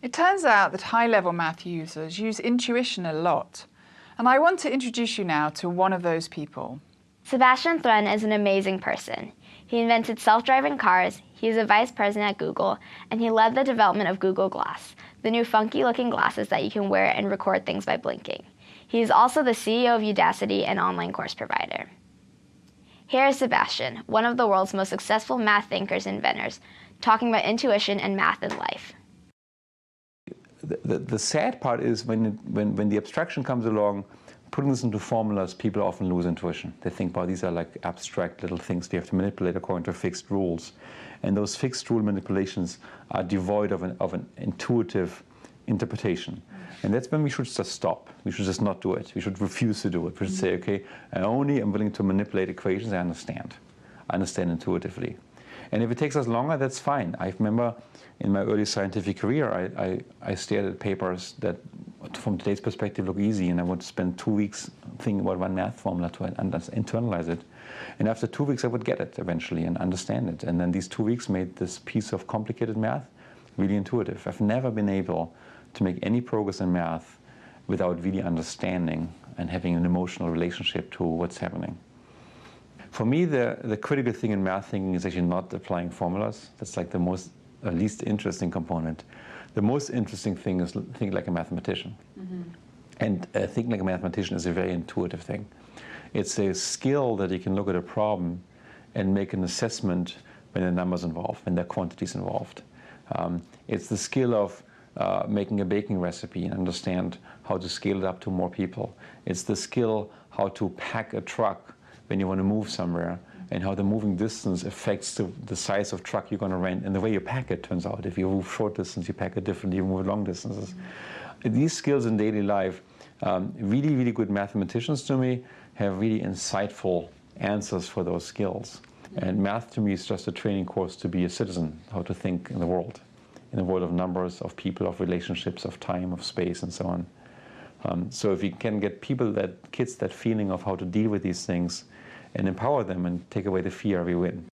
It turns out that high-level math users use intuition a lot, and I want to introduce you now to one of those people. Sebastian Thrun is an amazing person. He invented self-driving cars, he is a vice president at Google, and he led the development of Google Glass, the new funky-looking glasses that you can wear and record things by blinking. He is also the CEO of Udacity, an online course provider. Here is Sebastian, one of the world's most successful math thinkers and inventors, talking about intuition and math in life. The sad part is when the abstraction comes along, putting this into formulas, people often lose intuition. They think, wow, these are like abstract little things they have to manipulate according to fixed rules. And those fixed rule manipulations are devoid of an intuitive interpretation. And that's when we should just stop. We should just not do it. We should refuse to do it. We should say, okay, I only am willing to manipulate equations I understand. I understand intuitively. And if it takes us longer, that's fine. I remember in my early scientific career, I stared at papers that, from today's perspective, look easy, and I would spend 2 weeks thinking about one math formula to internalize it. And after 2 weeks, I would get it eventually and understand it. And then these 2 weeks made this piece of complicated math really intuitive. I've never been able to make any progress in math without really understanding and having an emotional relationship to what's happening. For me, the critical thing in math thinking is actually not applying formulas. That's like the least interesting component. The most interesting thing is think like a mathematician. Mm-hmm. And thinking like a mathematician is a very intuitive thing. It's a skill that you can look at a problem and make an assessment when there are numbers involved, when there are quantities involved. It's the skill of making a baking recipe and understand how to scale it up to more people. It's the skill how to pack a truck when you want to move somewhere, and how the moving distance affects the size of truck you're going to rent, and the way you pack it, turns out. If you move short distance, you pack it differently, you move long distances. Mm-hmm. These skills in daily life, really, really good mathematicians to me have really insightful answers for those skills. Mm-hmm. And math to me is just a training course to be a citizen, how to think in the world of numbers, of people, of relationships, of time, of space, and so on. So if we can get kids that feeling of how to deal with these things and empower them and take away the fear, we win.